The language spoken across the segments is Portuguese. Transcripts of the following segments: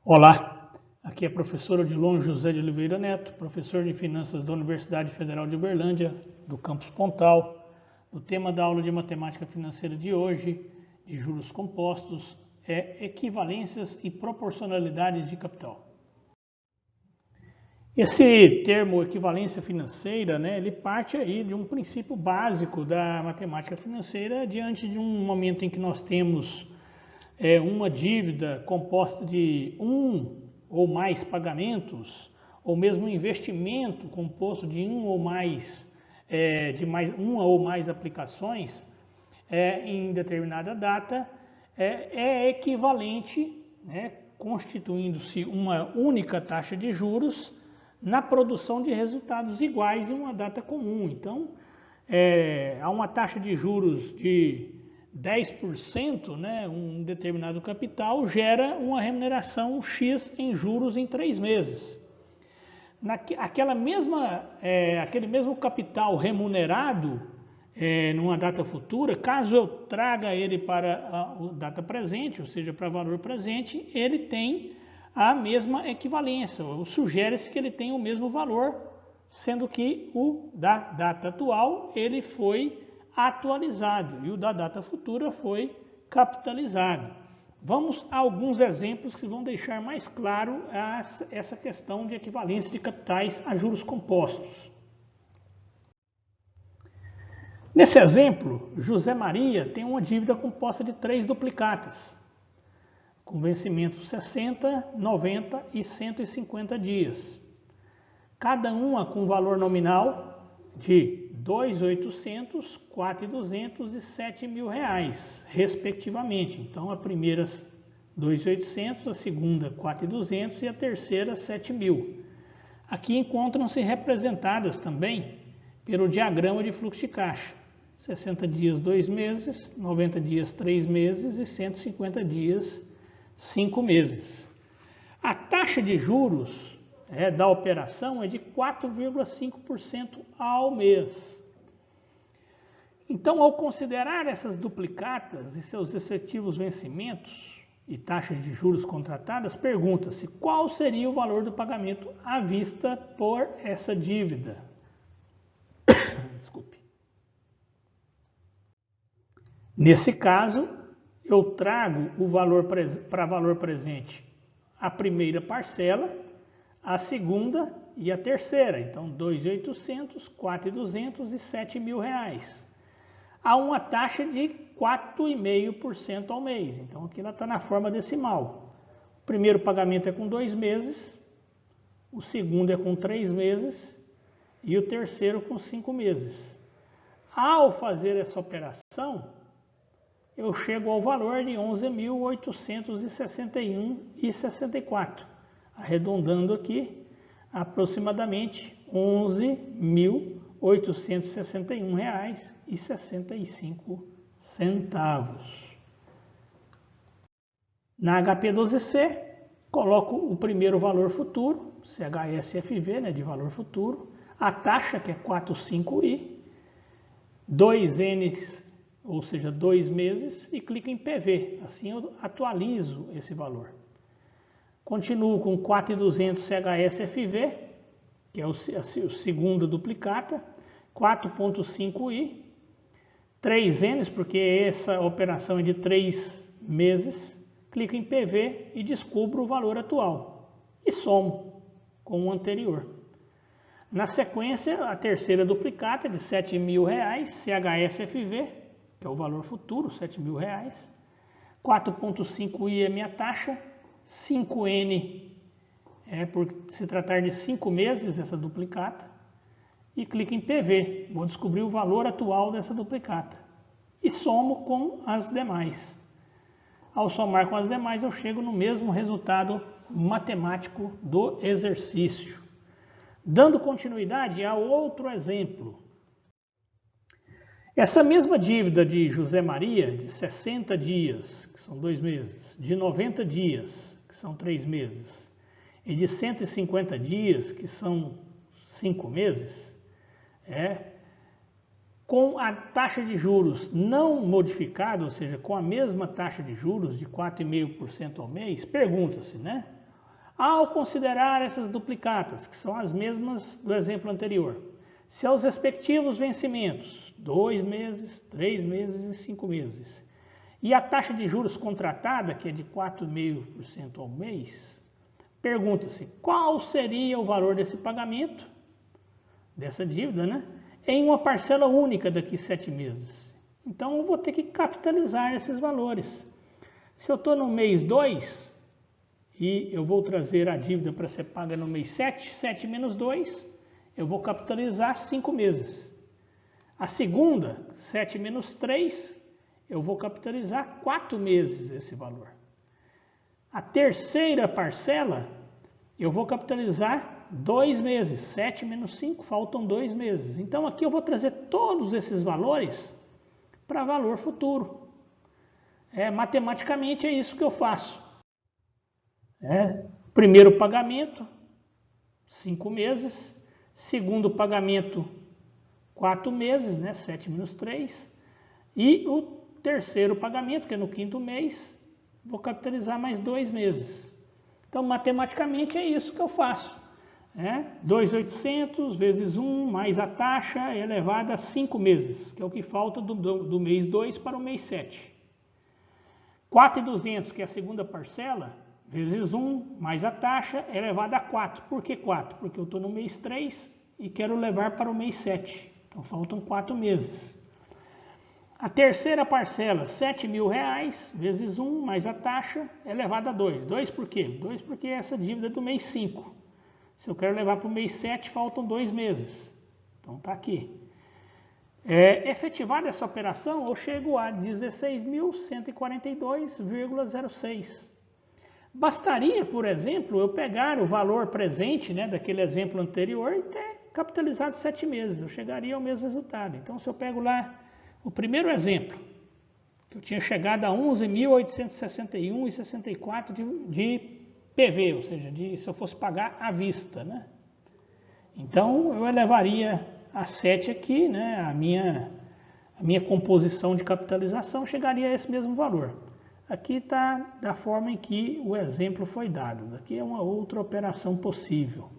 Olá, aqui é professor Odilon José de Oliveira Neto, professor de Finanças da Universidade Federal de Uberlândia, do campus Pontal. O tema da aula de matemática financeira de hoje, de juros compostos, é equivalências e proporcionalidades de capital. Esse termo equivalência financeira, ele parte aí de um princípio básico da matemática financeira diante de um momento em que nós temos uma dívida composta de um ou mais pagamentos, ou mesmo um investimento composto de uma ou mais aplicações em determinada data, é equivalente, constituindo-se uma única taxa de juros na produção de resultados iguais em uma data comum. Então, há uma taxa de juros de 10%, um determinado capital gera uma remuneração X em juros em 3 meses. Aquele mesmo capital remunerado numa data futura, caso eu traga ele para a data presente, ou seja, para valor presente, ele tem a mesma equivalência, ou sugere-se que ele tem o mesmo valor, sendo que o da data atual ele foi atualizado e o da data futura foi capitalizado. Vamos a alguns exemplos que vão deixar mais claro essa questão de equivalência de capitais a juros compostos. Nesse exemplo, José Maria tem uma dívida composta de 3 duplicatas, com vencimento 60, 90 e 150 dias. Cada uma com valor nominal de 2.800, 4.200 e 7.000 reais, respectivamente. Então, a primeira 2.800, a segunda 4.200 e a terceira 7.000. Aqui encontram-se representadas também pelo diagrama de fluxo de caixa. 60 dias 2 meses, 90 dias 3 meses e 150 dias 5 meses. A taxa de juros da operação é de 4,5% ao mês. Então, ao considerar essas duplicatas e seus respectivos vencimentos e taxas de juros contratadas, pergunta-se qual seria o valor do pagamento à vista por essa dívida. Desculpe. Nesse caso, eu trago o valor para valor presente a primeira parcela, a segunda e a terceira, então 2.800, 4.200 e 7.000 reais. Há uma taxa de 4,5% ao mês, então aqui ela está na forma decimal. O primeiro pagamento é com 2 meses, o segundo é com 3 meses e o terceiro com 5 meses. Ao fazer essa operação, eu chego ao valor de 11.861,64. Arredondando aqui, aproximadamente R$11.861,65. Na HP12C, coloco o primeiro valor futuro, CHSFV, de valor futuro, a taxa, que é 4,5i, 2N, ou seja, 2 meses, e clico em PV. Assim eu atualizo esse valor. Continuo com 4.200 CHSFV, que é a segunda duplicata, 4,5i, 3Ns, porque essa operação é de 3 meses, clico em PV e descubro o valor atual e somo com o anterior. Na sequência, a terceira duplicata de R$7.000, CHSFV, que é o valor futuro, R$7.000, 4,5i é minha taxa, 5N por se tratar de 5 meses essa duplicata, e clico em PV, vou descobrir o valor atual dessa duplicata e somo com as demais. Ao somar com as demais, eu chego no mesmo resultado matemático do exercício. Dando continuidade a outro exemplo. Essa mesma dívida de José Maria, de 60 dias, que são 2 meses, de 90 dias, que são 3 meses, e de 150 dias, que são 5 meses, com a taxa de juros não modificada, ou seja, com a mesma taxa de juros de 4,5% ao mês, pergunta-se, Ao considerar essas duplicatas, que são as mesmas do exemplo anterior, seus respectivos vencimentos, 2 meses, 3 meses e 5 meses, e a taxa de juros contratada, que é de 4,5% ao mês, pergunta-se qual seria o valor desse pagamento, dessa dívida, né, em uma parcela única daqui 7 meses. Então eu vou ter que capitalizar esses valores. Se eu estou no mês 2 e eu vou trazer a dívida para ser paga no mês 7, 7 menos 2, eu vou capitalizar 5 meses. A segunda, 7 menos 3, eu vou capitalizar 4 meses esse valor. A terceira parcela, eu vou capitalizar 2 meses. 7 menos 5, faltam 2 meses. Então aqui eu vou trazer todos esses valores para valor futuro. Matematicamente é isso que eu faço. Primeiro pagamento, 5 meses. Segundo pagamento, 4 meses, né? 7 menos 3. E o terceiro pagamento, que é no 5º mês, vou capitalizar mais 2 meses. Então, matematicamente é isso que eu faço. 2.800 vezes 1 mais a taxa elevada a 5 meses, que é o que falta do mês 2 para o mês 7. 4.200, que é a segunda parcela, vezes 1 mais a taxa elevada a 4. Por que 4? Porque eu estou no mês 3 e quero levar para o mês 7. Então faltam 4 meses. A terceira parcela, R$7.000, vezes 1 mais a taxa elevada a 2. 2 por quê? 2 porque essa dívida é do mês 5. Se eu quero levar para o mês 7, faltam 2 meses. Então está aqui. Efetivada essa operação, eu chego a 16.142,06. Bastaria, por exemplo, eu pegar o valor presente, né, daquele exemplo anterior e ter capitalizado 7 meses. Eu chegaria ao mesmo resultado. Então, se eu pego lá o primeiro exemplo, que eu tinha chegado a 11.861,64 de PV, ou seja, se eu fosse pagar à vista, né? Então, eu elevaria a 7 aqui, né, a minha composição de capitalização chegaria a esse mesmo valor. Aqui está da forma em que o exemplo foi dado. Aqui é uma outra operação possível.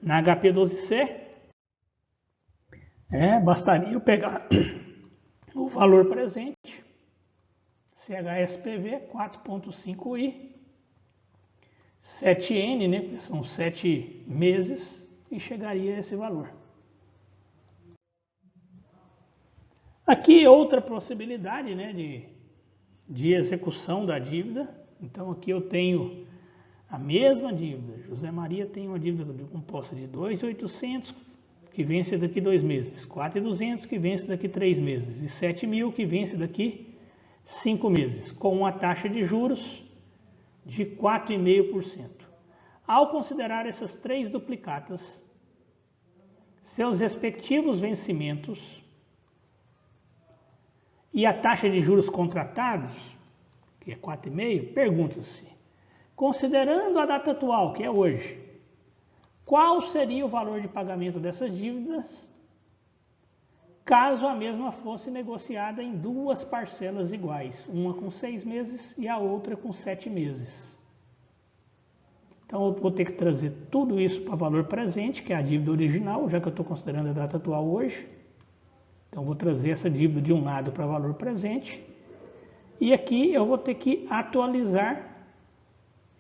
Na HP12C, bastaria eu pegar o valor presente, CHSPV 4.5i, 7N, né, que são 7 meses, e chegaria a esse valor. Aqui outra possibilidade, né, de execução da dívida. Então aqui eu tenho a mesma dívida. José Maria tem uma dívida composta de 2.800 que vence daqui 2 meses, 4.200 que vence daqui 3 meses e 7.000 que vence daqui 5 meses, com uma taxa de juros de 4,5%. Ao considerar essas 3 duplicatas, seus respectivos vencimentos e a taxa de juros contratados, que é 4,5%, pergunta-se, considerando a data atual, que é hoje, qual seria o valor de pagamento dessas dívidas caso a mesma fosse negociada em 2 parcelas iguais, uma com 6 meses e a outra com 7 meses. Então eu vou ter que trazer tudo isso para valor presente, que é a dívida original, já que eu estou considerando a data atual hoje. Então, vou trazer essa dívida de um lado para valor presente. E aqui eu vou ter que atualizar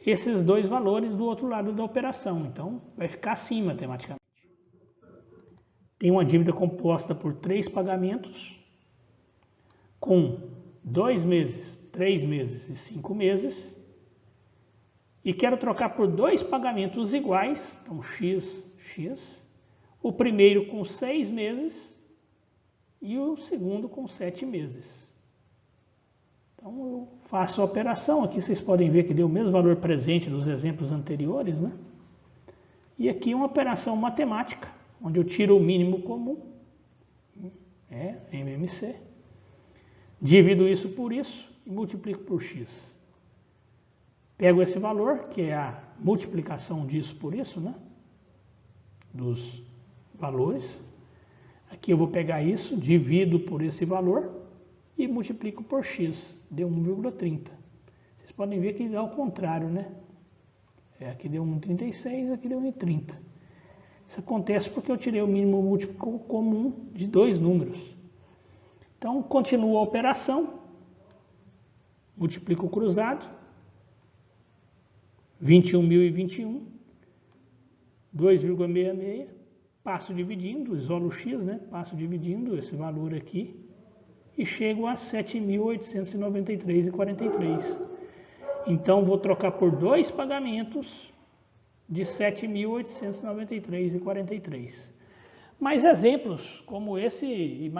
esses 2 valores do outro lado da operação. Então, vai ficar assim matematicamente. Tem uma dívida composta por 3 pagamentos, com 2 meses, 3 meses e 5 meses. E quero trocar por 2 pagamentos iguais, então x. O primeiro com 6 meses e o segundo com 7 meses. Então eu faço a operação, aqui vocês podem ver que deu o mesmo valor presente dos exemplos anteriores, né? E aqui uma operação matemática, onde eu tiro o mínimo comum, MMC, divido isso por isso e multiplico por x. Pego esse valor, que é a multiplicação disso por isso, né? Dos valores. Aqui eu vou pegar isso, divido por esse valor e multiplico por x. Deu 1,30. Vocês podem ver que é ao contrário, né? Aqui deu 1,36, aqui deu 1,30. Isso acontece porque eu tirei o mínimo múltiplo comum de dois números. Então, continua a operação. Multiplico o cruzado. 21.021. 2,66. Passo dividindo, isolo o x, né? Passo dividindo esse valor aqui. E chego a 7.893,43. Então, vou trocar por dois pagamentos de 7.893,43. Mais exemplos como esse e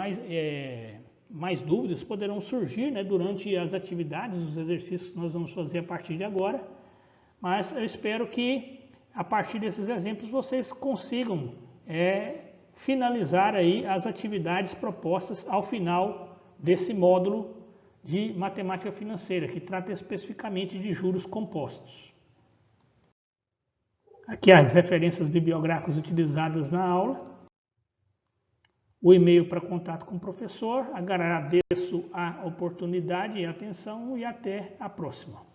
mais dúvidas poderão surgir, né, durante as atividades, os exercícios que nós vamos fazer a partir de agora. Mas eu espero que, a partir desses exemplos, vocês consigam finalizar aí as atividades propostas ao final desse módulo de matemática financeira, que trata especificamente de juros compostos. Aqui as referências bibliográficas utilizadas na aula. O e-mail para contato com o professor. Agradeço a oportunidade e a atenção e até a próxima.